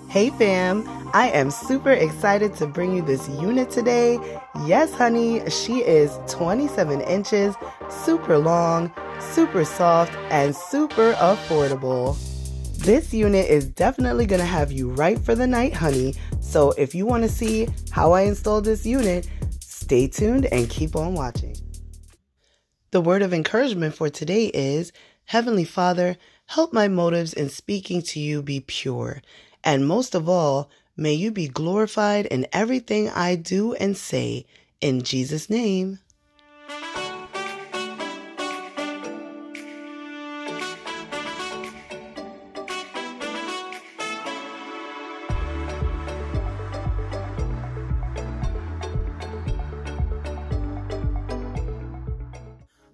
Hey fam, I am super excited to bring you this unit today. Yes honey, she is 27 inches, super long, super soft, and super affordable. This unit is definitely going to have you right for the night honey, so if you want to see how I installed this unit, stay tuned and keep on watching. The word of encouragement for today is, Heavenly Father, help my motives in speaking to you be pure. And most of all, may you be glorified in everything I do and say. In Jesus' name.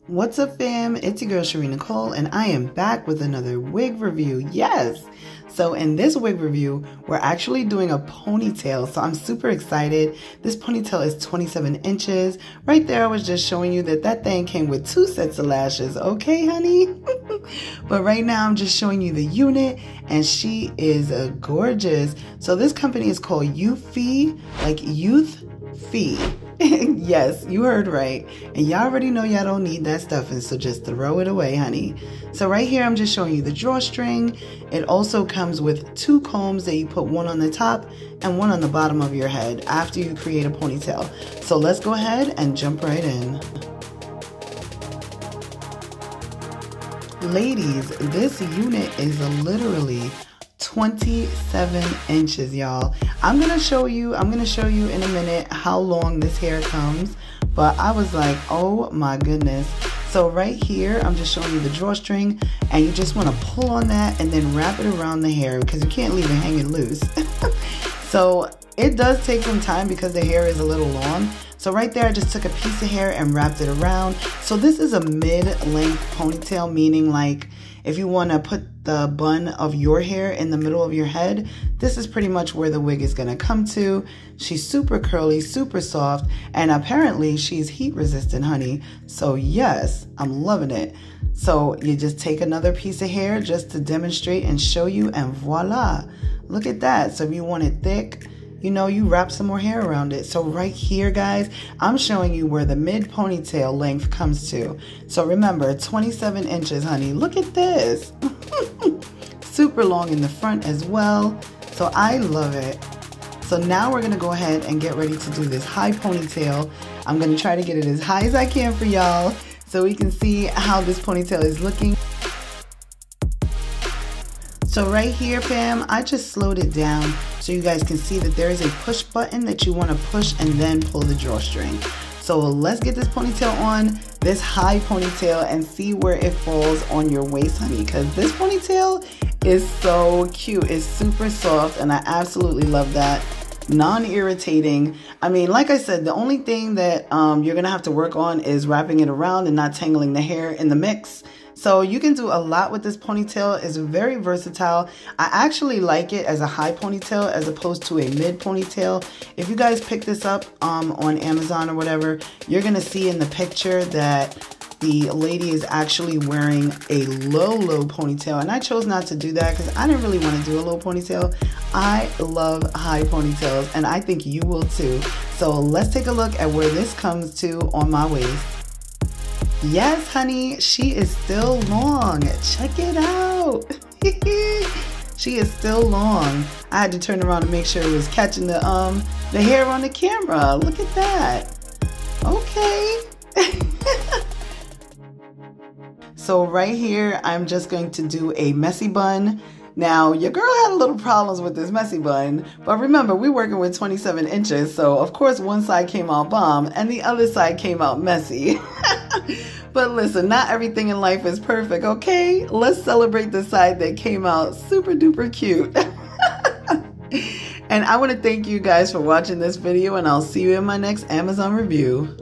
What's up fam, it's your girl Shareen Nicole and I am back with another wig review, yes! So in this wig review, we're actually doing a ponytail, so I'm super excited. This ponytail is 27 inches. Right there I was just showing you that thing came with 2 sets of lashes, okay honey? But right now I'm just showing you the unit and she is gorgeous. So this company is called Eufy, like Youth Fee. Yes, you heard right. And y'all already know y'all don't need that stuffing, so just throw it away, honey. So right here, I'm just showing you the drawstring. It also comes with 2 combs that you put one on the top and one on the bottom of your head after you create a ponytail. So let's go ahead and jump right in. Ladies, this unit is literally 27 inches, y'all. I'm gonna show you in a minute how long this hair comes, but I was like, oh my goodness. So right here, I'm just showing you the drawstring, and you just want to pull on that and then wrap it around the hair because you can't leave it hanging loose. So it does take some time because the hair is a little long. So right there, I just took a piece of hair and wrapped it around. So this is a mid-length ponytail, meaning like if you want to put the bun of your hair in the middle of your head, this is pretty much where the wig is going to come to. She's super curly, super soft, and apparently she's heat resistant, honey. So yes, I'm loving it. So you just take another piece of hair just to demonstrate and show you, and voila, look at that. So if you want it thick, you know, you wrap some more hair around it. So right here, guys, I'm showing you where the mid ponytail length comes to. So remember, 27 inches, honey. Look at this. Super long in the front as well. So I love it. So now we're going to go ahead and get ready to do this high ponytail. I'm going to try to get it as high as I can for y'all so we can see how this ponytail is looking. So right here, fam, I just slowed it down so you guys can see that there is a push button that you want to push and then pull the drawstring. So let's get this ponytail on, this high ponytail, and see where it falls on your waist, honey, because this ponytail is so cute. It's super soft, and I absolutely love that. Non-irritating. I mean, like I said, the only thing that you're going to have to work on is wrapping it around and not tangling the hair in the mix. So you can do a lot with this ponytail. It's very versatile. I actually like it as a high ponytail as opposed to a mid ponytail. If you guys pick this up on Amazon or whatever, you're going to see in the picture that the lady is actually wearing a low ponytail. And I chose not to do that because I didn't really want to do a low ponytail. I love high ponytails and I think you will too. So let's take a look at where this comes to on my waist. Yes, honey, she is still long. Check it out. She is still long. I had to turn around to make sure it was catching the hair on the camera. Look at that. Okay. So right here, I'm just going to do a messy bun. Now, your girl had a little problems with this messy bun, but remember, we're working with 27 inches, so of course one side came out bomb and the other side came out messy. But listen, not everything in life is perfect, okay? Let's celebrate the side that came out super duper cute. And I want to thank you guys for watching this video, and I'll see you in my next Amazon review.